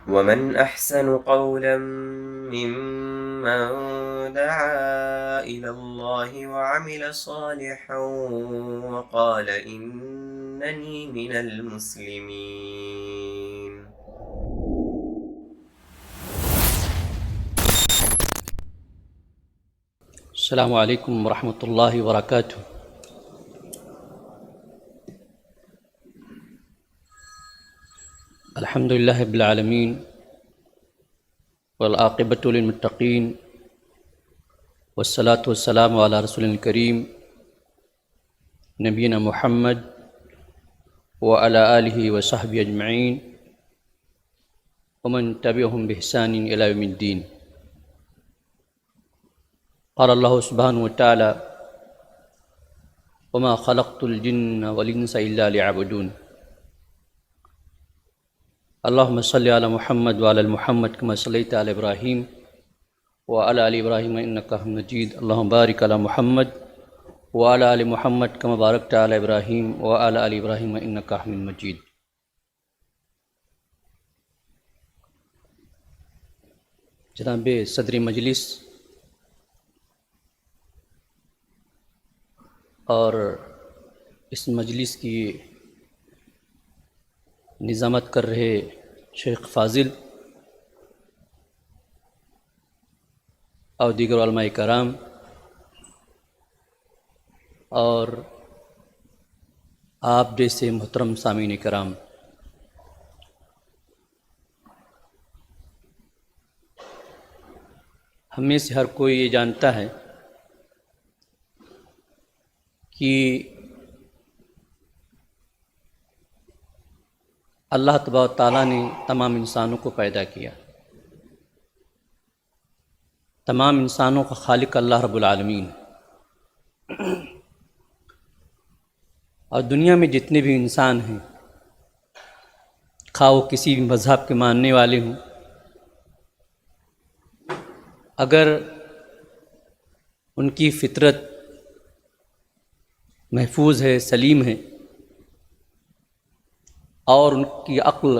ومن أحسن قولا ممن دعا إلى الله وعمل صالحا وقال إنني من المسلمين. السلام علیکم ورحمۃ اللہ وبرکاتہ۔ الحمد للہ رب العالمین والعاقبۃ للمتقین والصلاۃ والسلام علی رسول الکریم نبینا محمد وعلی آلہ وصحبہ اجمعین ومن تبعہم بإحسان الی یوم الدین۔ قال اللہ سبحانہ وتعالی وما خلقت الجن والانس الا ليعبدون۔ اللہم صلی علی محمد وعلی آل محمد کما صلیت علی ابراہیم وعلی آل ابراہیم انک حمید مجید۔ اللہم بارک علی محمد وعلی آل محمد کما بارکت علی ابراہیم وعلی آل ابراہیم انک حمید مجید۔ جناب صدر مجلس اور اس مجلس کی نظامت کر رہے شیخ فاضل اور دیگر علماء کرام اور آپ جیسے محترم سامعین کرام، ہم میں سے ہر کوئی یہ جانتا ہے کہ اللہ تبارک و تعالیٰ نے تمام انسانوں کو پیدا کیا۔ تمام انسانوں کا خالق اللہ رب العالمین، اور دنیا میں جتنے بھی انسان ہیں، خواہ وہ کسی بھی مذہب کے ماننے والے ہوں، اگر ان کی فطرت محفوظ ہے، سلیم ہے، اور ان کی عقل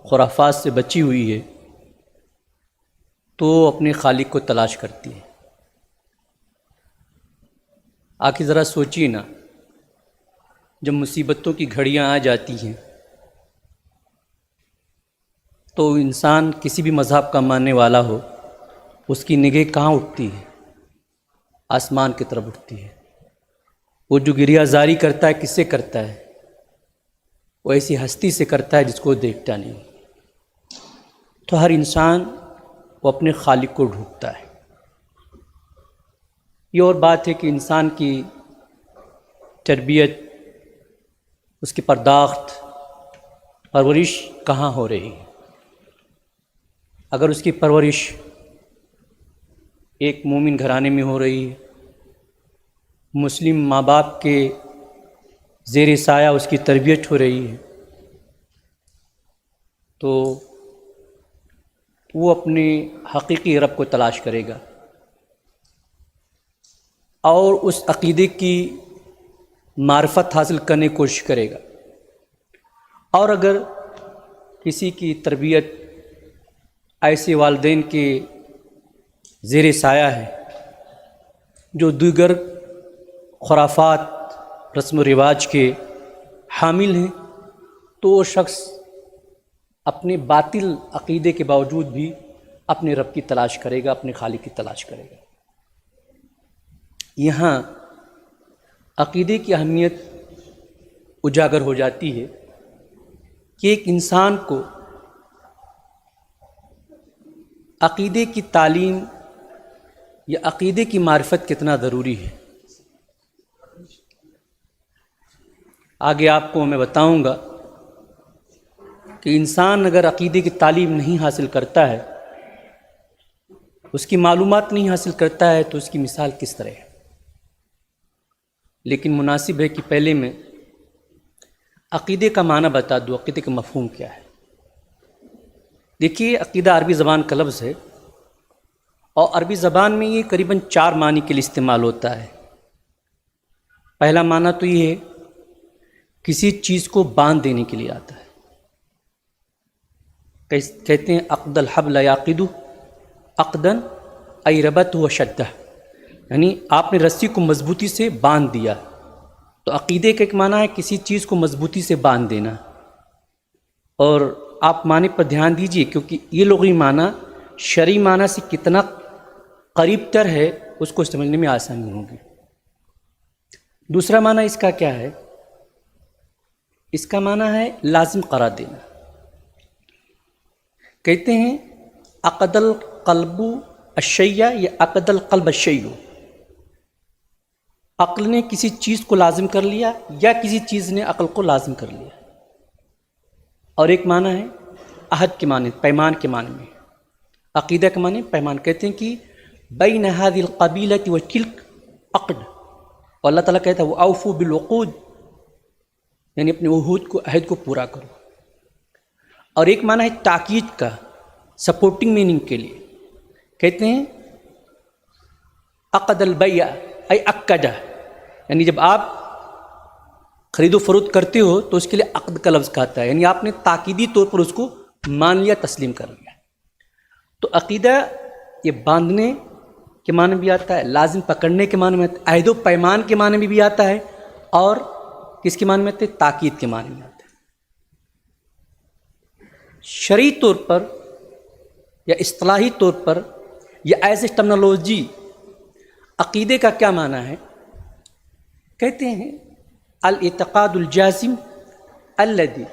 خرافات سے بچی ہوئی ہے، تو اپنے خالق کو تلاش کرتی ہے۔ آخر ذرا سوچیے نا، جب مصیبتوں کی گھڑیاں آ جاتی ہیں تو انسان کسی بھی مذہب کا ماننے والا ہو، اس کی نگاہ کہاں اٹھتی ہے؟ آسمان کی طرف اٹھتی ہے۔ وہ جو گریہ زاری کرتا ہے، کس سے کرتا ہے؟ وہ ایسی ہستی سے کرتا ہے جس کو دیکھتا نہیں۔ تو ہر انسان وہ اپنے خالق کو ڈھونڈتا ہے۔ یہ اور بات ہے کہ انسان کی تربیت، اس کی پرداخت، پرورش کہاں ہو رہی ہے؟ اگر اس کی پرورش ایک مومن گھرانے میں ہو رہی ہے، مسلم ماں باپ کے زیر سایہ اس کی تربیت ہو رہی ہے، تو وہ اپنے حقیقی رب کو تلاش کرے گا اور اس عقیدے کی معرفت حاصل کرنے کی کوشش کرے گا۔ اور اگر کسی کی تربیت ایسے والدین کے زیر سایہ ہے جو دیگر خرافات، رسم و رواج کے حامل ہیں، تو وہ شخص اپنے باطل عقیدے کے باوجود بھی اپنے رب کی تلاش کرے گا، اپنے خالق کی تلاش کرے گا۔ یہاں عقیدے کی اہمیت اجاگر ہو جاتی ہے کہ ایک انسان کو عقیدے کی تعلیم یا عقیدے کی معرفت کتنا ضروری ہے۔ آگے آپ کو میں بتاؤں گا کہ انسان اگر عقیدے کی تعلیم نہیں حاصل کرتا ہے، اس کی معلومات نہیں حاصل کرتا ہے، تو اس کی مثال کس طرح ہے۔ لیکن مناسب ہے کہ پہلے میں عقیدے کا معنی بتا دوں، عقیدے کا مفہوم کیا ہے۔ دیکھیے، عقیدہ عربی زبان کا لفظ ہے، اور عربی زبان میں یہ قریباً 4 معنی کے لیے استعمال ہوتا ہے۔ پہلا معنی تو یہ ہے کسی چیز کو باندھ دینے کے لیے آتا ہے۔ کہتے ہیں عقد الحبل یعقد عقدن ای ربط و شدہ، یعنی آپ نے رسی کو مضبوطی سے باندھ دیا. تو عقیدے کا ایک معنی ہے کسی چیز کو مضبوطی سے باندھ دینا. اور آپ معنی پر دھیان دیجیے، کیونکہ یہ لغوی معنی شرعی معنی سے کتنا قریب تر ہے اس کو سمجھنے میں آسانی ہوگی. دوسرا معنی اس کا کیا ہے؟ اس کا معنی ہے لازم قرار دینا. کہتے ہیں عقد القلب الشیء یا عقد القلب الشیء، عقل نے کسی چیز کو لازم کر لیا یا کسی چیز نے عقل کو لازم کر لیا. اور ایک معنی ہے عہد کے معنی، پیمان کے معنی میں. عقیدہ کے معنی پیمان. کہتے ہیں کہ بین هذه القبیلة وتلک عقد، اور اللہ تعالیٰ کہتا ہے وَأَوْفُوا بِالْعُقُودِ، یعنی اپنے عہود کو، عہد کو پورا کرو. اور ایک معنی ہے تاکید کا، سپورٹنگ میننگ کے لیے. کہتے ہیں عقد البیع ای اکدہ، یعنی جب آپ خرید و فروخت کرتے ہو تو اس کے لیے عقد کا لفظ کہتا ہے، یعنی آپ نے تاکیدی طور پر اس کو مان لیا، تسلیم کر لیا. تو عقیدہ یہ باندھنے کے معنی بھی آتا ہے، لازم پکڑنے کے معنی میں آتا ہے، عہد و پیمان کے معنی میں بھی آتا ہے، اور کس کے معنی میں آتا ہے؟ تاکید کے معنی میں آتا ہے. شرعی طور پر یا اصطلاحی طور پر یا ایز اے ٹرمنالوجی عقیدے کا کیا معنی ہے؟ کہتے ہیں الاعتقاد الجازم الذي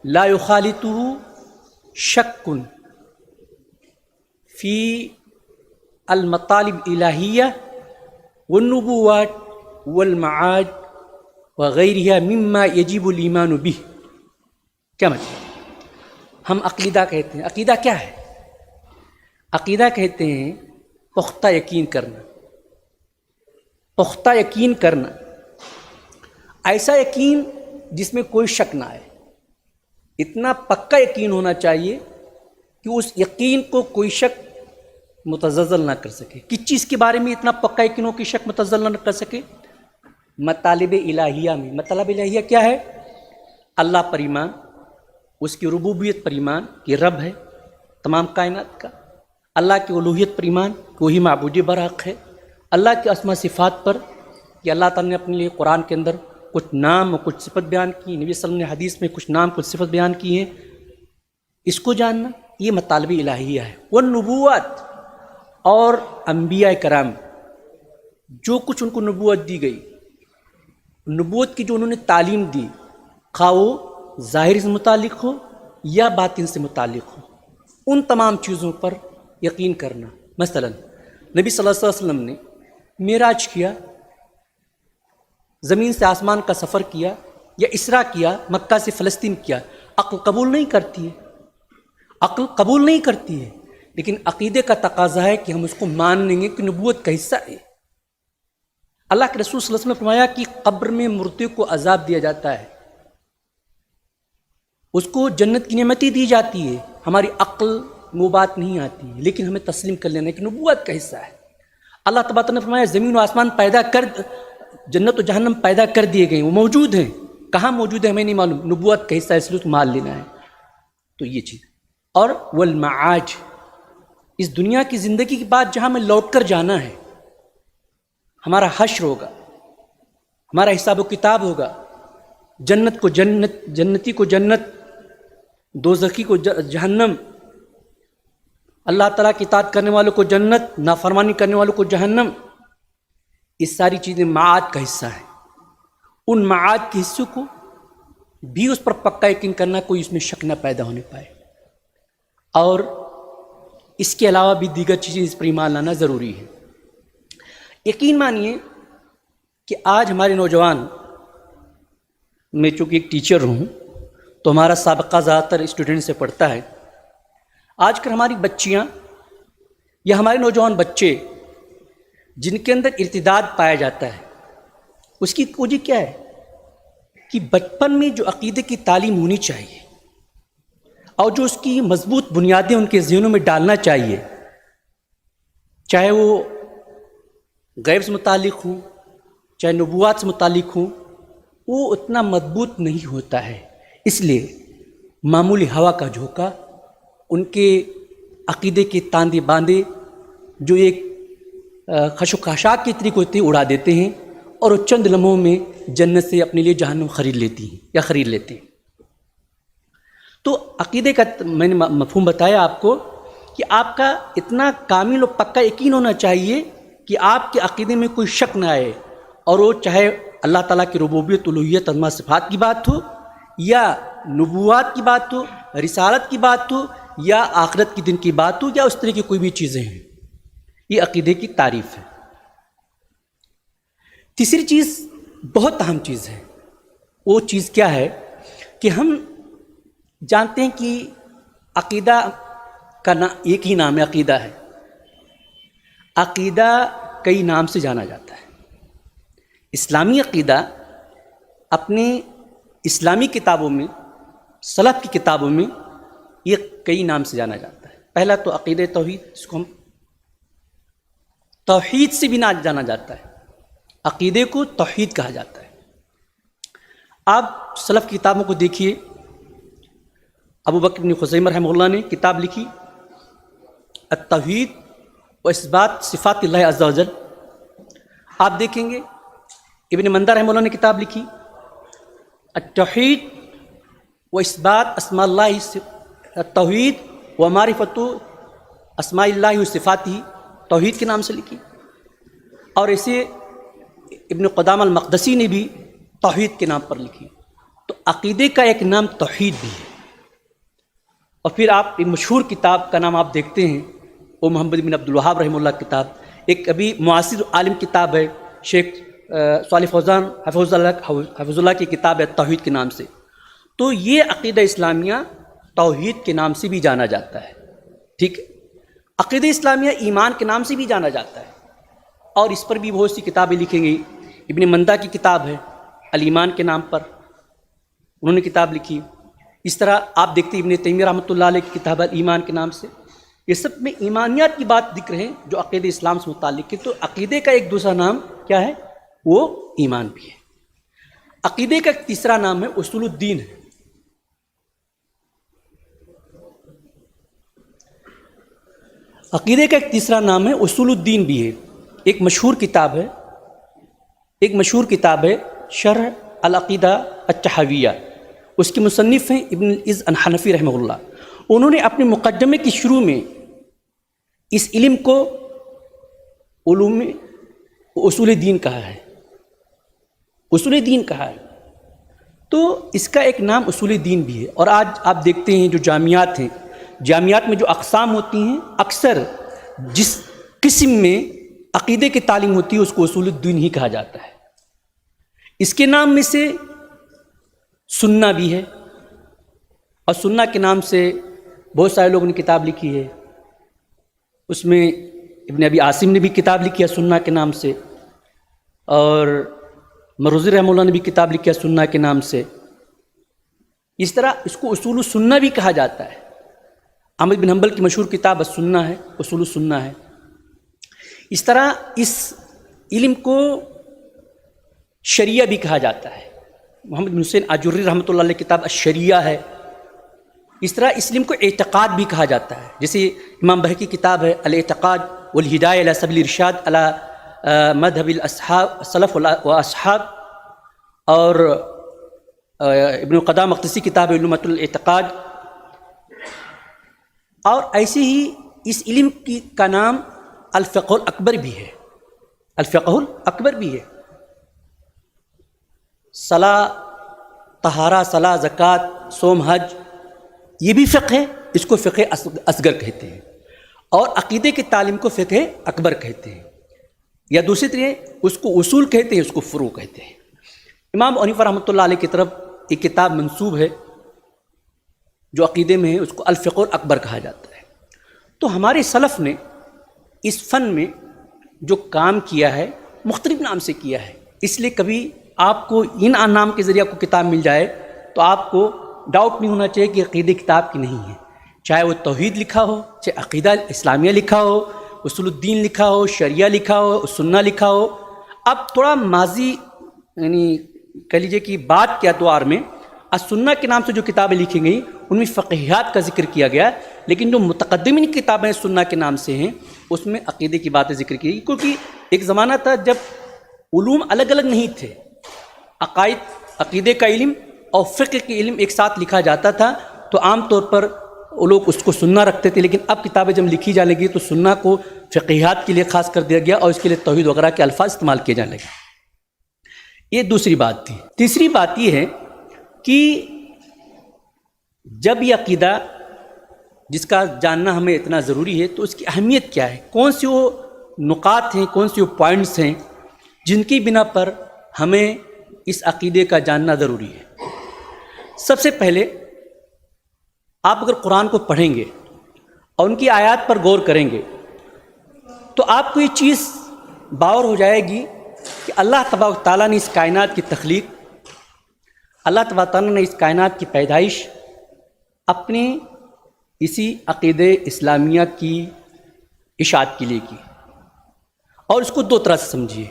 لا يخالطه شک فی المطالب الہیہ والنبوات والمعاد وغیرها مما یجب الایمان به. کیا مطلب؟ ہم عقیدہ کہتے ہیں. عقیدہ کیا ہے؟ عقیدہ کہتے ہیں پختہ یقین کرنا. پختہ یقین کرنا، ایسا یقین جس میں کوئی شک نہ آئے. اتنا پکا یقین ہونا چاہیے کہ اس یقین کو کوئی شک متزلزل نہ کر سکے. کس چیز کے بارے میں اتنا پکا یقین ہو کہ شک متزلزل نہ کر سکے؟ مطالب الہیہ میں. مطلب الہیہ کیا ہے؟ اللہ پر ایمان، اس کی ربوبیت پر ایمان کہ رب ہے تمام کائنات کا، اللہ کی الوہیت پر ایمان کہ وہی معبود برحق ہے، اللہ کے اسماء صفات پر کہ اللہ تعالیٰ نے اپنے لیے قرآن کے اندر کچھ نام اور کچھ صفت بیان کی، نبی صلی اللہ علیہ وسلم نے حدیث میں کچھ نام کچھ صفت بیان کی ہیں. اس کو جاننا یہ مطالب الہیہ ہے. والنبوات، اور انبیاء کرام جو کچھ ان کو نبوت دی گئی، نبوت کی جو انہوں نے تعلیم دی، خواہ وہ ظاہر سے متعلق ہو یا باطن سے متعلق ہو، ان تمام چیزوں پر یقین کرنا. مثلا نبی صلی اللہ علیہ وسلم نے معراج کیا، زمین سے آسمان کا سفر کیا یا اسراء کیا، مکہ سے فلسطین کیا. عقل قبول نہیں کرتی ہے، عقل قبول نہیں کرتی ہے، لیکن عقیدے کا تقاضا ہے کہ ہم اس کو مان لیں گے کہ نبوت کا حصہ ہے. اللہ کے رسول صلی اللہ علیہ وسلم نے فرمایا کہ قبر میں مردے کو عذاب دیا جاتا ہے، اس کو جنت کی نعمتیں دی جاتی ہے. ہماری عقل وہ بات نہیں آتی، لیکن ہمیں تسلیم کر لینا کہ نبوت کا حصہ ہے. اللہ تبارک نے فرمایا زمین و آسمان پیدا کر، جنت و جہنم پیدا کر دیے گئے، وہ موجود ہیں. کہاں موجود ہے ہمیں نہیں معلوم، نبوت کا حصہ ہے، اس لیے تو مان لینا ہے. تو یہ چیز. اور والمعاج، اس دنیا کی زندگی کے بعد جہاں ہمیں لوٹ کر جانا ہے، ہمارا حشر ہوگا، ہمارا حساب و کتاب ہوگا، جنت کو جنت، جنتی کو جنت، دوزخی کو جہنم، اللہ تعالیٰ کی اطاعت کرنے والوں کو جنت، نافرمانی کرنے والوں کو جہنم. یہ ساری چیزیں معاد کا حصہ ہیں. ان معاد کے حصوں کو بھی اس پر پکا یقین کرنا، کوئی اس میں شک نہ پیدا ہونے پائے. اور اس کے علاوہ بھی دیگر چیزیں اس پر ایمان لانا ضروری ہے. یقین مانیے کہ آج ہمارے نوجوان، میں چونکہ ایک ٹیچر ہوں تو ہمارا سابقہ زیادہ تر اسٹوڈنٹ سے پڑھتا ہے. آج کل ہماری بچیاں یا ہمارے نوجوان بچے جن کے اندر ارتداد پایا جاتا ہے، اس کی وجہ کیا ہے کہ بچپن میں جو عقیدے کی تعلیم ہونی چاہیے اور جو اس کی مضبوط بنیادیں ان کے ذہنوں میں ڈالنا چاہیے، چاہے وہ غیب سے متعلق ہوں، چاہے نبوات سے متعلق ہوں، وہ اتنا مضبوط نہیں ہوتا ہے. اس لیے معمولی ہوا کا جھونکا ان کے عقیدے کے تاندے باندے جو ایک خش و خاشاک کے طریقے ہوتے ہیں اڑا دیتے ہیں اور وہ چند لمحوں میں جنت سے اپنے لیے جہنم خرید لیتی ہیں یا خرید لیتے ہیں۔ تو عقیدے کا میں نے مفہوم بتایا آپ کو کہ آپ کا اتنا کامل و پکا یقین ہونا چاہیے کہ آپ کے عقیدے میں کوئی شک نہ آئے، اور وہ چاہے اللہ تعالیٰ کی ربوبیت، الوہیت، اسماء صفات کی بات ہو، یا نبوات کی بات ہو، رسالت کی بات ہو، یا آخرت کے دن کی بات ہو، یا اس طرح کی کوئی بھی چیزیں ہیں۔ یہ عقیدے کی تعریف ہے۔ تیسری چیز بہت اہم چیز ہے، وہ چیز کیا ہے کہ ہم جانتے ہیں کہ عقیدہ کا ایک ہی نام ہے، عقیدہ ہے۔ عقیدہ کئی نام سے جانا جاتا ہے۔ اسلامی عقیدہ اپنے اسلامی کتابوں میں، سلف کی کتابوں میں یہ کئی نام سے جانا جاتا ہے۔ پہلا تو عقیدہ توحید، اس کو ہم توحید سے بھی جانا جاتا ہے، عقیدے کو توحید کہا جاتا ہے۔ آپ سلف کی کتابوں کو دیکھیے، ابو بکر بن خزیمہ رحمہ اللہ نے کتاب لکھی التوحید و اثبات صفات اللہ عز و جل۔ آپ دیکھیں گے ابن مندہ رحمہ اللہ نے کتاب لکھی التوحید و اثبات اسماء اللہ، التوحید و معرفت اسماء اللہ و صفاتہ، توحید کے نام سے لکھی۔ اور ایسے ابن قدامہ المقدسی نے بھی توحید کے نام پر لکھی۔ تو عقیدے کا ایک نام توحید بھی ہے۔ اور پھر آپ ایک مشہور کتاب کا نام آپ دیکھتے ہیں، وہ محمد بن عبد الوہاب رحمہ اللہ کی کتاب، ایک ابھی معاصر عالم کتاب ہے، شیخ صالح فوزان حفظ اللہ کی کتاب ہے توحید کے نام سے۔ تو یہ عقیدہ اسلامیہ توحید کے نام سے بھی جانا جاتا ہے، ٹھیک ہے۔ عقیدہ اسلامیہ ایمان کے نام سے بھی جانا جاتا ہے، اور اس پر بھی بہت سی کتابیں لکھی گئی۔ ابن مندہ کی کتاب ہے الایمان کے نام پر، انہوں نے کتاب لکھی۔ اس طرح آپ دیکھتے ہیں ابن تیمیہ رحمۃ اللہ علیہ کی کتاب ہے ایمان کے نام سے۔ یہ سب میں ایمانیات کی بات ذکر ہے جو عقیدہ اسلام سے متعلق ہے۔ تو عقیدے کا ایک دوسرا نام کیا ہے؟ وہ ایمان بھی ہے۔ عقیدے کا ایک تیسرا نام ہے اصول الدین ہے۔ عقیدے کا ایک تیسرا نام ہے اصول الدین بھی ہے۔ ایک مشہور کتاب ہے شرح العقیدہ الطحاویہ، اس کے مصنف ہیں ابن العز الحنفی رحمہ اللہ۔ انہوں نے اپنے مقدمے کی شروع میں اس علم کو علوم اصول دین کہا ہے، اصول دین کہا ہے۔ تو اس کا ایک نام اصول دین بھی ہے۔ اور آج آپ دیکھتے ہیں جو جامعات ہیں، جامعات میں جو اقسام ہوتی ہیں، اکثر جس قسم میں عقیدے کی تعلیم ہوتی ہے اس کو اصول الدین ہی کہا جاتا ہے۔ اس کے نام میں سے سنہ بھی ہے، اور سنہ کے نام سے بہت سارے لوگوں نے کتاب لکھی ہے۔ اس میں ابن ابی عاصم نے بھی کتاب لکھی ہے سنہ کے نام سے، اور مروزی رحمہ اللہ نے بھی کتاب لکھی ہے سنہ کے نام سے۔ اس طرح اس کو اصول السنہ بھی کہا جاتا ہے۔ احمد بن حنبل کی مشہور کتاب السنہ ہے، اصول السنہ ہے۔ اس طرح اس علم کو شریعہ بھی کہا جاتا ہے۔ محمد بن حسین آجری رحمۃ اللہ علیہ کتاب الشریعہ ہے۔ اس طرح اس علم کو اعتقاد بھی کہا جاتا ہے، جیسے امام بہقی کی کتاب ہے الاعتقاد والہدایہ الی سبیل الارشاد علی مذہب السلف واصحاب، اور ابن قدامہ مقدسی کتاب ہے علومۃ الاعتقاد۔ اور ایسے ہی اس علم کا نام الفقہ الاکبر بھی ہے، الفقہ الاکبر بھی ہے۔ صلاۃ، طہارہ، صلاۃ، زکوٰۃ، صوم، حج، یہ بھی فقہ ہے، اس کو فقہ اصغر کہتے ہیں، اور عقیدے کی تعلیم کو فقہ اکبر کہتے ہیں، یا دوسری طرح اس کو اصول کہتے ہیں، اس کو فروع کہتے ہیں۔ امام حنیفہ رحمۃ اللہ علیہ کی طرف ایک کتاب منسوب ہے جو عقیدے میں ہے، اس کو الفقہ الاکبر کہا جاتا ہے۔ تو ہمارے سلف نے اس فن میں جو کام کیا ہے مختلف نام سے کیا ہے، اس لیے کبھی آپ کو ان نام کے ذریعے کو کتاب مل جائے تو آپ کو ڈاؤٹ نہیں ہونا چاہیے کہ عقیدے کتاب کی نہیں ہے، چاہے وہ توحید لکھا ہو، چاہے عقیدہ اسلامیہ لکھا ہو، اصول الدین لکھا ہو، شریعہ لکھا ہو، سنہ لکھا ہو۔ اب تھوڑا ماضی یعنی کہہ لیجیے کہ بعد کے ادوار میں السنہ کے نام سے جو کتابیں لکھی گئیں ان میں فقہیات کا ذکر کیا گیا، لیکن جو متقدمین کتابیں سنہ کے نام سے ہیں اس میں عقیدے کی باتیں ذکر کی، کیونکہ ایک زمانہ تھا جب علوم الگ الگ نہیں تھے، عقیدے کا علم اور فقہ کے علم ایک ساتھ لکھا جاتا تھا، تو عام طور پر وہ لوگ اس کو سنہ رکھتے تھے، لیکن اب کتابیں جب لکھی جانے لگی تو سنہ کو فقیہات کے لیے خاص کر دیا گیا اور اس کے لیے توحید وغیرہ کے الفاظ استعمال کیے جانے لگے۔ یہ دوسری بات تھی۔ تیسری بات یہ ہے کہ جب یہ عقیدہ جس کا جاننا ہمیں اتنا ضروری ہے تو اس کی اہمیت کیا ہے، کون سے وہ نقاط ہیں، کون سے وہ پوائنٹس ہیں جن کی بنا پر ہمیں اس عقیدے کا جاننا ضروری ہے۔ سب سے پہلے آپ اگر قرآن کو پڑھیں گے اور ان کی آیات پر غور کریں گے تو آپ کو یہ چیز باور ہو جائے گی کہ اللہ تبارک تعالیٰ نے اس کائنات کی تخلیق، اللہ تبارک تعالیٰ نے اس کائنات کی پیدائش اپنے اسی عقیدہ اسلامیہ کی اشاعت کے لیے کی، اور اس کو دو طرح سے سمجھیے،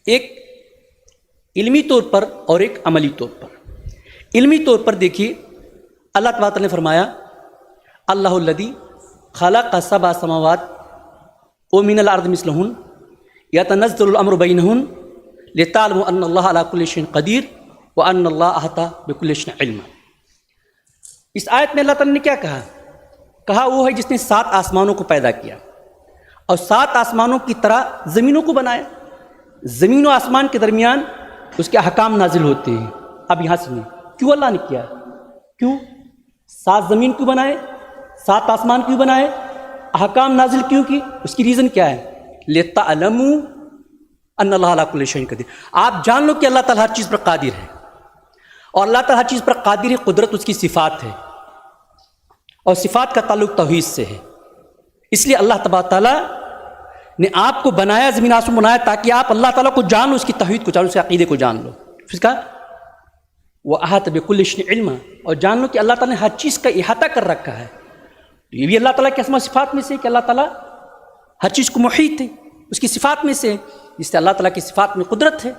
ایک علمی طور پر اور ایک عملی طور پر۔ علمی طور پر دیکھیے، اللہ تبارک تعالیٰ نے فرمایا اللہ الذی خلق سبع سماوات ومن الارض مثلہن یتنزل الامر بینہن لتعلموا ان اللہ علی کل شیء قدیر وان اللہ احاط بکل شیء علما۔ اس آیت میں اللہ تعالیٰ نے کیا کہا وہ ہے جس نے 7 آسمانوں کو پیدا کیا اور 7 آسمانوں کی طرح زمینوں کو بنایا، زمین و آسمان کے درمیان اس کے احکام نازل ہوتے ہیں۔ اب یہاں سنیں کیوں اللہ نے کیا، کیوں 7 زمین کیوں بنائے، 7 آسمان کیوں بنائے، احکام نازل کیوں کی، اس کی ریزن کیا ہے؟ لِتَعْلَمُوا أَنَّ اللَّهَ عَلَىٰ كُلِّ شَيْءٍ قَدِيرٌ، آپ جان لو کہ اللہ تعالیٰ ہر چیز پر قادر ہے، اور اللہ تعالیٰ ہر چیز پر قادر ہے، قدرت اس کی صفات ہے، اور صفات کا تعلق توحید سے ہے۔ اس لیے اللہ تبارک تعالیٰ نے آپ کو بنایا، زمین آسمان بنایا تاکہ آپ اللہ تعالیٰ کو جان لو، اس کی توحید کو جان لو، اس کے عقیدے کو جان لو۔ پھر کہا وَأَحَاطَ بِكُلِّ شَيْءٍ علما، اور جان لو کہ اللہ تعالیٰ نے ہر چیز کا احاطہ کر رکھا ہے۔ یہ بھی اللہ تعالیٰ کے اسماء صفات میں سے کہ اللہ تعالیٰ ہر چیز کو محیط ہے، اس کی صفات میں سے، جس سے اللہ تعالیٰ کی صفات میں قدرت ہے۔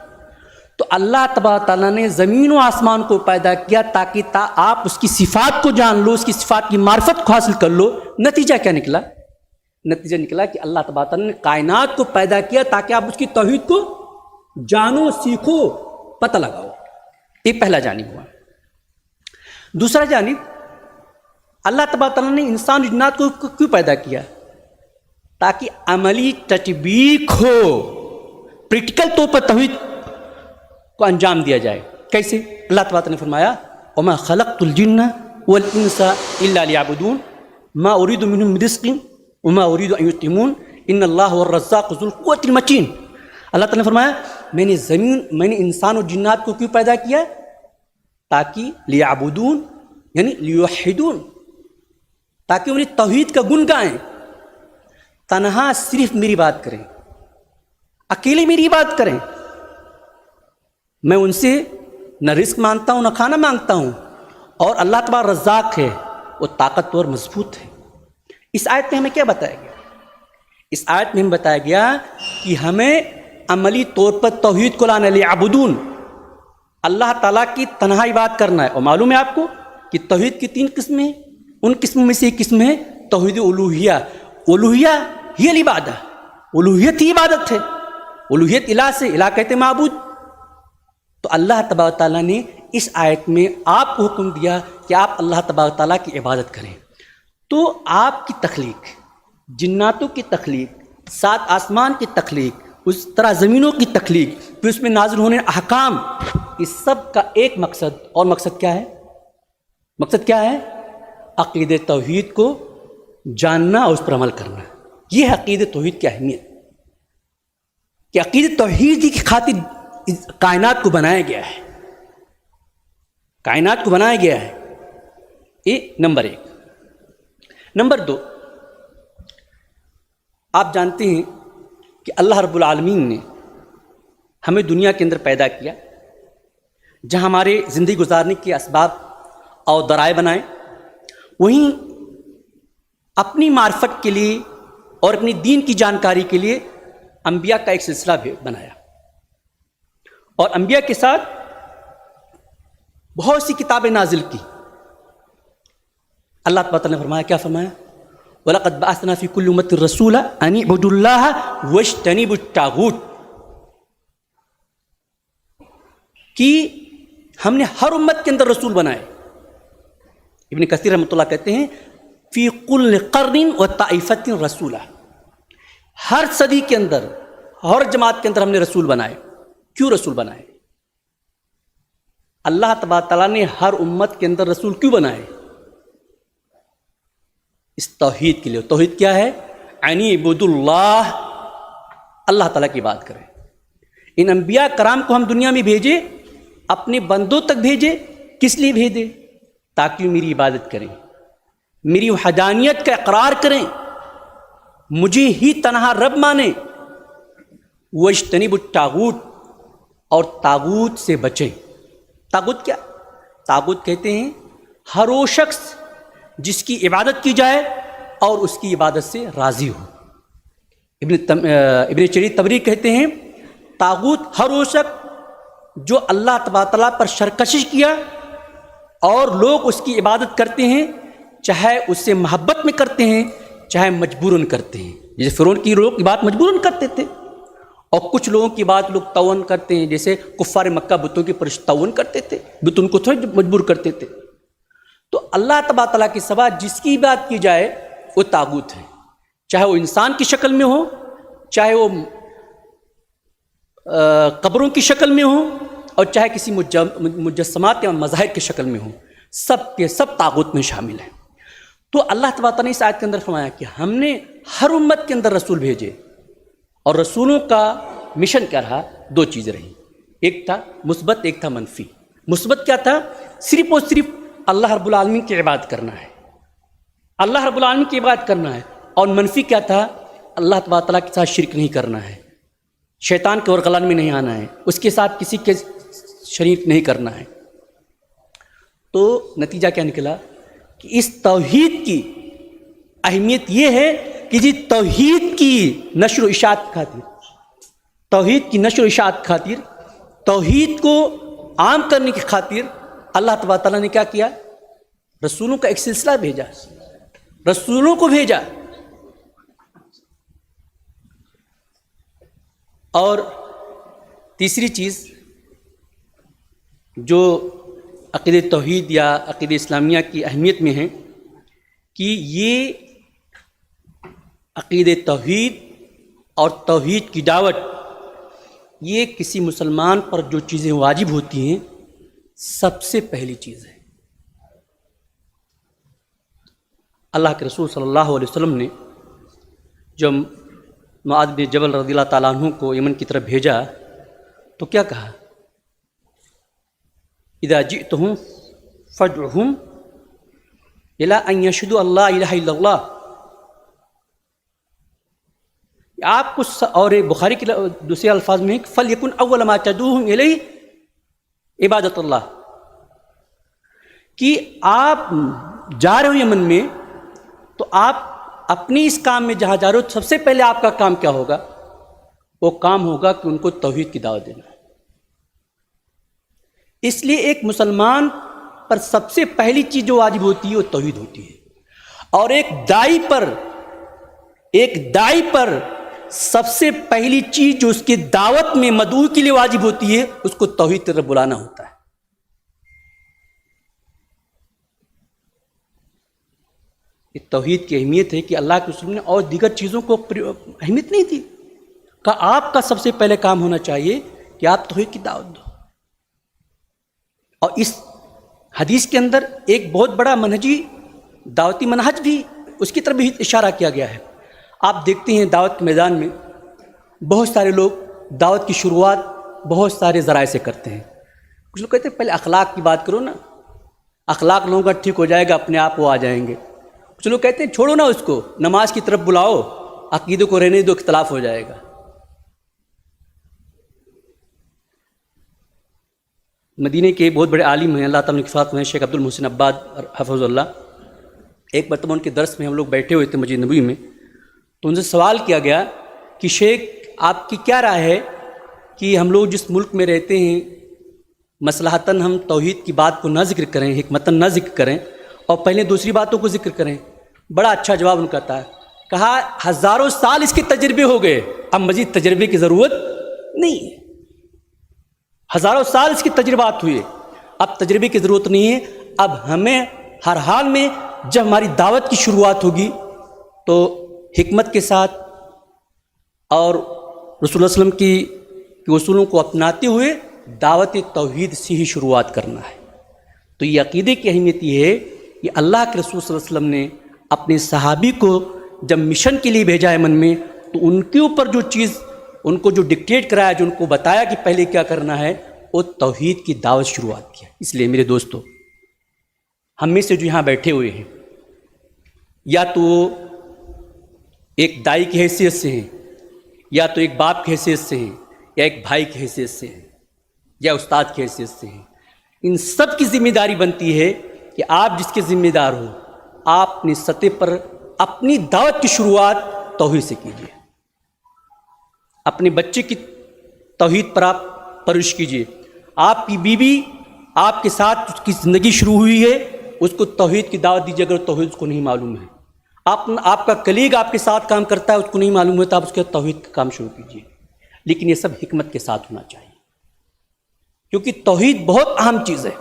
تو اللہ تبارک تعالیٰ نے زمین و آسمان کو پیدا کیا تاکہ آپ اس کی صفات کو جان لو، اس کی صفات کی معرفت کو حاصل کر لو۔ نتیجہ کیا نکلا؟ نتیجہ نکلا کہ اللہ تبارک تعالیٰ نے کائنات کو پیدا کیا تاکہ آپ اس کی توحید کو جانو، سیکھو، پتہ لگاؤ۔ یہ پہلا جانب ہوا۔ دوسرا جانب، اللہ تبارک تعالیٰ نے انسان و جنات کو کیوں پیدا کیا؟ تاکہ عملی تطبیق ہو، پریکٹیکل طور پر توحید کو انجام دیا جائے۔ کیسے؟ اللہ تبارک تعالیٰ نے فرمایا وَمَا خَلَقْتُ الْجِنَّ وَالْإِنسَ إِلَّا لِيَعْبُدُونَ مَا أُرِيدُ مِنْهُمْ مِنْ رِزْقٍ وَمَا أُرِيدُ أَنْ يُطْعِمُونَ إِنَّ اللَّهَ هُوَ الرَّزَّاقُ ذُو الْقُوَّةِ الْمَتِينُ۔ اللہ تعالیٰ نے فرمایا میں نے انسان اور جنات کو کیوں پیدا کیا؟ تاکہ لیعبدون یعنی لیوحدون، تاکہ انہیں توحید کا گن گائیں، تنہا صرف میری بات کریں، اکیلے میری بات کریں۔ میں ان سے نہ رزق مانگتا ہوں نہ کھانا مانگتا ہوں، اور اللہ تبارک رزاق ہے، وہ طاقتور مضبوط ہے۔ اس آیت میں ہمیں کیا بتایا گیا؟ اس آیت میں ہمیں بتایا گیا کہ ہمیں عملی طور پر توحید کو لانا، لیعبدون، اللہ تعالیٰ کی تنہا عبادت کرنا ہے۔ اور معلوم ہے آپ کو کہ توحید کی 3 قسمیں ہیں، ان قسموں میں سے ایک قسم ہے توحید الوہیہ۔ الوہیہ ہی العبادہ، الوہیت ہی عبادت ہے، الوہیت الہ سے، الہ کہتے معبود۔ تو اللہ تبارک تعالیٰ نے اس آیت میں آپ کو حکم دیا کہ آپ اللہ تبارک تعالیٰ کی عبادت کریں۔ تو آپ کی تخلیق، جناتوں کی تخلیق، 7 آسمان کی تخلیق، اس طرح زمینوں کی تخلیق، پھر اس میں نازل ہونے احکام، اس سب کا ایک مقصد، اور مقصد کیا ہے؟ مقصد کیا ہے؟ عقید توحید کو جاننا اور اس پر عمل کرنا۔ یہ ہے عقید توحید کی اہمیت، کہ عقید توحید کی خاطر کائنات کو بنایا گیا ہے، کائنات کو بنایا گیا ہے۔ یہ نمبر 1۔ نمبر 2، آپ جانتے ہیں کہ اللہ رب العالمین نے ہمیں دنیا کے اندر پیدا کیا، جہاں ہمارے زندگی گزارنے کے اسباب اور ذرائع بنائے، وہیں اپنی معرفت کے لیے اور اپنی دین کی جانکاری کے لیے انبیاء کا ایک سلسلہ بھی بنایا، اور انبیاء کے ساتھ بہت سی کتابیں نازل کی۔ اللہ تعالیٰ نے فرمایا، کیا فرمایا؟ وَلَقَدْ بَعَثْنَا فِي كُلِّ أُمَّةٍ رَسُولًا أَنِ اعْبُدُوا اللَّهَ وَاجْتَنِبُوا الطَّاغُوتَ، کہ ہم نے ہر امت کے اندر رسول بنائے. ابن کثیر رحمۃ اللہ کہتے ہیں فی کل قرن و طائفۃ رسولہ، ہر صدی کے اندر، ہر جماعت کے اندر ہم نے رسول بنائے. کیوں رسول بنائے؟ اللہ تبارک تعالیٰ نے ہر امت کے اندر رسول کیوں بنائے؟ اس توحید کے لیے. توحید کیا ہے؟ ان اعبدوا اللہ، اللہ تعالیٰ کی بات کریں. ان انبیاء کرام کو ہم دنیا میں بھیجے، اپنے بندوں تک بھیجے. کس لیے بھیجے؟ تاکہ میری عبادت کریں، میری وحدانیت کا اقرار کریں، مجھے ہی تنہا رب مانیں. واجتنبوا الطاغوت، اور طاغوت سے بچیں. طاغوت کیا؟ طاغوت کہتے ہیں ہر وہ شخص جس کی عبادت کی جائے اور اس کی عبادت سے راضی ہو. ابن جریر طبری کہتے ہیں طاغوت ہر وہ شخص جو اللہ تبارک تعالیٰ پر سرکشی کیا اور لوگ اس کی عبادت کرتے ہیں، چاہے اس سے محبت میں کرتے ہیں چاہے مجبوراً کرتے ہیں. جیسے فرعون کی لوگ کی بات مجبوراً کرتے تھے، اور کچھ لوگوں کی بات لوگ طوعاً کرتے ہیں، جیسے کفار مکہ بتوں کی پرست طوعاً کرتے تھے، بت ان کو تھوڑے مجبور کرتے تھے. تو اللہ تبارک تعالیٰ کے سوا جس کی بات کی جائے وہ طاغوت ہے، چاہے وہ انسان کی شکل میں ہو، چاہے وہ قبروں کی شکل میں ہو، اور چاہے کسی مجسمات یا مظاہر کی شکل میں ہو، سب کے سب طاغوت میں شامل ہیں. تو اللہ تبارک تعالیٰ نے اس آیت کے اندر فرمایا کہ ہم نے ہر امت کے اندر رسول بھیجے، اور رسولوں کا مشن کیا رہا؟ دو چیزیں رہیں، ایک تھا مثبت، ایک تھا منفی. مثبت کیا تھا؟ صرف اور صرف اللہ رب العالمین کی عبادت کرنا ہے، اللہ رب العالمین کی عبادت کرنا ہے. اور منفی کیا تھا؟ اللہ تبارک تعالیٰ کے ساتھ شرک نہیں کرنا ہے، شیطان کے ورغلان میں نہیں آنا ہے، اس کے ساتھ کسی کے شریک نہیں کرنا ہے. تو نتیجہ کیا نکلا کہ اس توحید کی اہمیت یہ ہے کہ جی توحید کی نشر و اشاعت خاطر، توحید کی نشر و اشاعت خاطر، توحید کو عام کرنے کی خاطر اللہ تبارک تعالیٰ نے کیا کیا؟ رسولوں کا ایک سلسلہ بھیجا، رسولوں کو بھیجا. اور تیسری چیز جو عقیدہ توحید یا عقیدہ اسلامیہ کی اہمیت میں ہے کہ یہ عقیدہ توحید اور توحید کی دعوت، یہ کسی مسلمان پر جو چیزیں واجب ہوتی ہیں سب سے پہلی چیز ہے. اللہ کے رسول صلی اللہ علیہ وسلم نے جب معاذ بن جبل رضی اللہ تعالیٰ عنہ کو یمن کی طرف بھیجا تو کیا کہا؟ اذا جئتهم فادعهم الى ان يشهدوا ان لا الہ الا اللہ. آپ کو اور بخاری کے دوسرے الفاظ میں فلیکن اول ما تدعوهم الیہ عبادت اللہ، کہ آپ جا رہے ہو یمن میں تو آپ اپنی اس کام میں جہاں جا رہے ہو سب سے پہلے آپ کا کام کیا ہوگا؟ وہ کام ہوگا کہ ان کو توحید کی دعوت دینا. اس لیے ایک مسلمان پر سب سے پہلی چیز جو واجب ہوتی ہے وہ توحید ہوتی ہے. اور ایک داعی پر سب سے پہلی چیز جو اس کی دعوت میں مدعو کے لیے واجب ہوتی ہے اس کو توحید کی طرف بلانا ہوتا ہے. یہ توحید کی اہمیت ہے کہ اللہ کے رسول نے اور دیگر چیزوں کو اہمیت نہیں دی، کہ آپ کا سب سے پہلے کام ہونا چاہیے کہ آپ توحید کی دعوت دو. اور اس حدیث کے اندر ایک بہت بڑا منہجی دعوتی منہج بھی اس کی طرف بھی اشارہ کیا گیا ہے. آپ دیکھتے ہیں دعوت کے میدان میں بہت سارے لوگ دعوت کی شروعات بہت سارے ذرائع سے کرتے ہیں. کچھ لوگ کہتے ہیں پہلے اخلاق کی بات کرو نا، اخلاق لوگوں کا ٹھیک ہو جائے گا، اپنے آپ وہ آ جائیں گے. کچھ لوگ کہتے ہیں چھوڑو نا اس کو، نماز کی طرف بلاؤ، عقیدے کو رہنے دو، اختلاف ہو جائے گا. مدینہ کے بہت بڑے عالم ہیں، اللہ تعالیٰ نے کفایت میں شیخ عبد المحسن عباد حفظ اللہ. ایک مرتبہ ان کے درس میں ہم لوگ بیٹھے ہوئے تھے مسجد نبوی میں، تو ان سے سوال کیا گیا کہ شیخ آپ کی کیا رائے ہے کہ ہم لوگ جس ملک میں رہتے ہیں مصلحتاً ہم توحید کی بات کو نہ ذکر کریں، حکمتاً نہ ذکر کریں، اور پہلے دوسری باتوں کو ذکر کریں. بڑا اچھا جواب ان کا تھا. کہا ہزاروں سال اس کے تجربے ہو گئے، اب مزید تجربے کی ضرورت نہیں ہے. ہزاروں سال اس کی تجربات ہوئے، اب تجربے کی ضرورت نہیں ہے. اب ہمیں ہر حال میں جب ہماری دعوت کی شروعات ہوگی تو حکمت کے ساتھ اور رسول اللہ علیہ وسلم کی اصولوں کو اپناتے ہوئے دعوت توحید سے ہی شروعات کرنا ہے. تو یہ عقیدے کی اہمیت یہ ہے کہ اللہ کے رسول صلی اللہ علیہ وسلم نے اپنے صحابی کو جب مشن کے لیے بھیجا ہے من میں، تو ان کے اوپر جو چیز ان کو جو ڈکٹیٹ کرایا، جو ان کو بتایا کہ پہلے کیا کرنا ہے، وہ توحید کی دعوت شروعات کیا. اس لیے میرے دوستو، ہم میں سے جو یہاں بیٹھے ہوئے ہیں، یا تو ایک دائی کی حیثیت سے ہیں، یا تو ایک باپ کی حیثیت سے ہیں، یا ایک بھائی کی حیثیت سے ہیں، یا استاد کی حیثیت سے ہیں. ان سب کی ذمہ داری بنتی ہے کہ آپ جس کے ذمہ دار ہو، آپ اپنی سطح پر اپنی دعوت کی شروعات توحید سے کیجیے. اپنے بچے کی توحید پر آپ پرورش کیجیے. آپ کی بیوی آپ کے ساتھ اس کی زندگی شروع ہوئی ہے، اس کو توحید کی دعوت دیجیے. اگر توحید اس کو نہیں معلوم ہے، آپ کا کلیگ آپ کے ساتھ کام کرتا ہے، اس کو نہیں معلوم ہے، تو آپ اس کے توحید کا کام شروع کیجیے. لیکن یہ سب حکمت کے ساتھ ہونا چاہیے، کیونکہ توحید بہت اہم چیز ہے.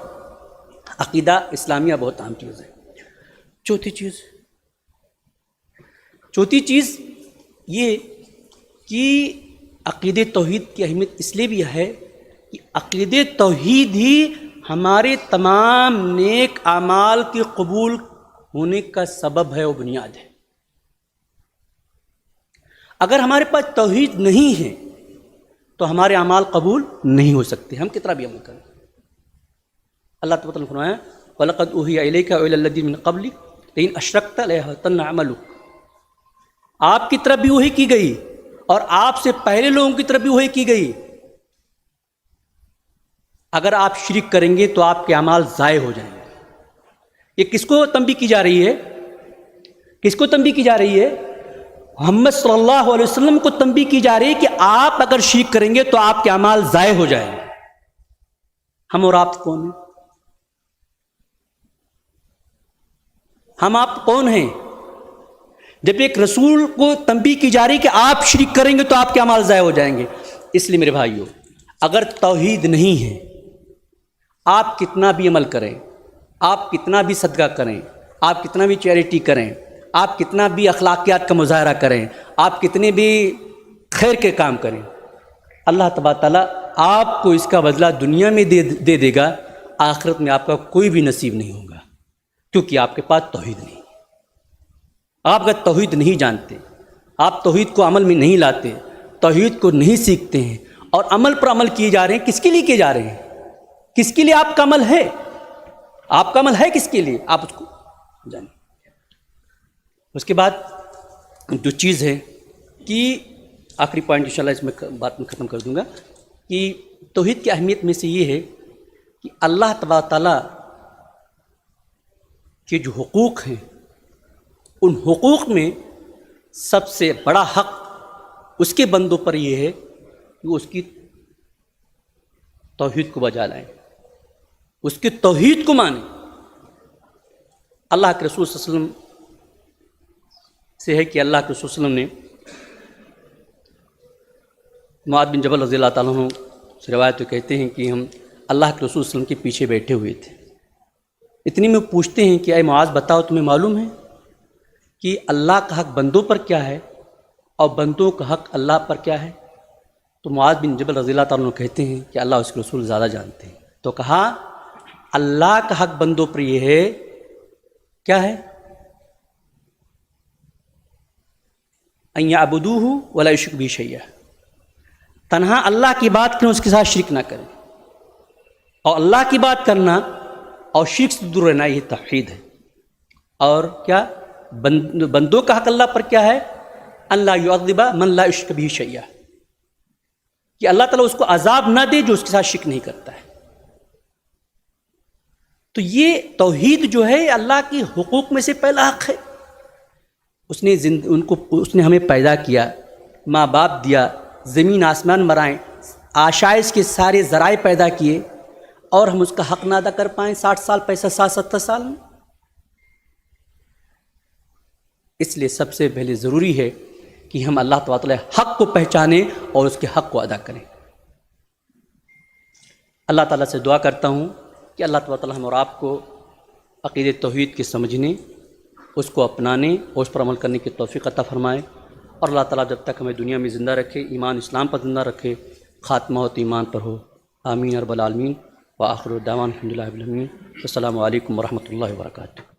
عقیدہ اسلامیہ بہت اہم چیز ہے. چوتھی چیز یہ کہ عقید توحید کی اہمیت اس لیے بھی ہے کہ عقید توحید ہی ہمارے تمام نیک اعمال کے قبول ہونے کا سبب ہے و بنیاد ہے. اگر ہمارے پاس توحید نہیں ہے تو ہمارے اعمال قبول نہیں ہو سکتے، ہم کتنا بھی عمل کریں. اللہ تعالیٰ نے فرمایا وَلَقَدْ أُوحِيَ إِلَيْكَ وَإِلَى الَّذِينَ مِن قَبْلِكَ لَئِنْ أَشْرَكْتَ لَيَحْبَطَنَّ عَمَلُكَ. آپ کی طرف بھی وحی کی گئی اور آپ سے پہلے لوگوں کی طرف بھی وحی کی گئی. اگر آپ شرک کریں گے تو آپ کے اعمال ضائع ہو جائیں گے. یہ کس کو تنبیہ کی جا رہی ہے؟ کس کو تنبیہ کی جا رہی ہے؟ محمد صلی اللہ علیہ وسلم کو تنبیہ کی جا رہی ہے کہ آپ اگر شرک کریں گے تو آپ کے اعمال ضائع ہو جائیں گے. ہم اور آپ کون ہیں؟ ہم آپ کون ہیں؟ جب ایک رسول کو تنبیہ کی جا رہی کہ آپ شرک کریں گے تو آپ کے اعمال ضائع ہو جائیں گے. اس لیے میرے بھائیو، اگر توحید نہیں ہے، آپ کتنا بھی عمل کریں، آپ کتنا بھی صدقہ کریں، آپ کتنا بھی چیریٹی کریں، آپ کتنا بھی اخلاقیات کا مظاہرہ کریں، آپ کتنے بھی خیر کے کام کریں، اللہ تبارک تعالیٰ آپ کو اس کا بدلہ دنیا میں دے دے گا. آخرت میں آپ کا کوئی بھی نصیب نہیں ہوگا، کیونکہ آپ کے پاس توحید نہیں. آپ اگر توحید نہیں جانتے، آپ توحید کو عمل میں نہیں لاتے، توحید کو نہیں سیکھتے ہیں اور عمل پر عمل کیے جا رہے ہیں، کس کے لیے کیے جا رہے ہیں؟ کس کے لیے آپ کا عمل ہے؟ آپ کا عمل ہے کس کے لیے؟ آپ اس کو جانیں. اس کے بعد جو چیز ہے کہ آخری پوائنٹ انشاءاللہ اس میں بات میں ختم کر دوں گا کہ توحید کی اہمیت میں سے یہ ہے کہ اللہ تبارک تعالیٰ کے جو حقوق ہیں، ان حقوق میں سب سے بڑا حق اس کے بندوں پر یہ ہے کہ وہ اس کی توحید کو بجا لائیں، اس کی توحید کو مانیں. اللہ کے رسول صلی اللہ علیہ وسلم سے ہے کہ اللہ کے رسول صلی اللہ علیہ وسلم نے معاذ بن جبل رضی اللہ تعالیٰ عنہ سے روایت کہتے ہیں کہ ہم اللہ کے رسول صلی اللہ علیہ وسلم کے پیچھے بیٹھے ہوئے تھے. اتنی میں پوچھتے ہیں کہ اے معاذ بتاؤ تمہیں معلوم ہے کہ اللہ کا حق بندوں پر کیا ہے اور بندوں کا حق اللہ پر کیا ہے؟ تو معاذ بن جبل رضی اللہ تعالیٰ عنہ کہتے ہیں کہ اللہ اس کے رسول زیادہ جانتے ہیں. تو کہا اللہ کا حق بندوں پر یہ ہے، کیا ہے؟ ان یعبدوہ ولا یشرکوا بہ شیئا، تنہا اللہ کی بات کریں، اس کے ساتھ شرک نہ کریں. اور اللہ کی بات کرنا اور شرک سے دور رہنا یہ توحید ہے. اور کیا بندوں کا حق اللہ پر کیا ہے؟ ان لا یعذب من لا یشرک بہ شیئا، کہ اللہ تعالیٰ اس کو عذاب نہ دے جو اس کے ساتھ شرک نہیں کرتا ہے. تو یہ توحید جو ہے اللہ کے حقوق میں سے پہلا حق ہے. اس نے ہمیں پیدا کیا، ماں باپ دیا، زمین آسمان مرائیں، آشائش کے سارے ذرائع پیدا کیے، اور ہم اس کا حق نہ ادا کر پائیں 60 سال 65 سال 70 سال میں؟ اس لیے سب سے پہلے ضروری ہے کہ ہم اللہ تعالیٰ حق کو پہچانیں اور اس کے حق کو ادا کریں۔ اللہ تعالیٰ سے دعا کرتا ہوں کہ اللہ تعالیٰ ہم اور آپ کو عقیدۃ توحید کی سمجھنے، اس کو اپنانے اور اس پر عمل کرنے کی توفیق عطا فرمائے، اور اللہ تعالیٰ جب تک ہمیں دنیا میں زندہ رکھے، ایمان اسلام پر زندہ رکھے، خاتمہ ہوت ایمان پر ہو۔ آمین رب العالمین۔ وآخر دعوانا الحمد للہ رب العالمین۔ السلام علیکم ورحمۃ اللہ وبرکاتہ۔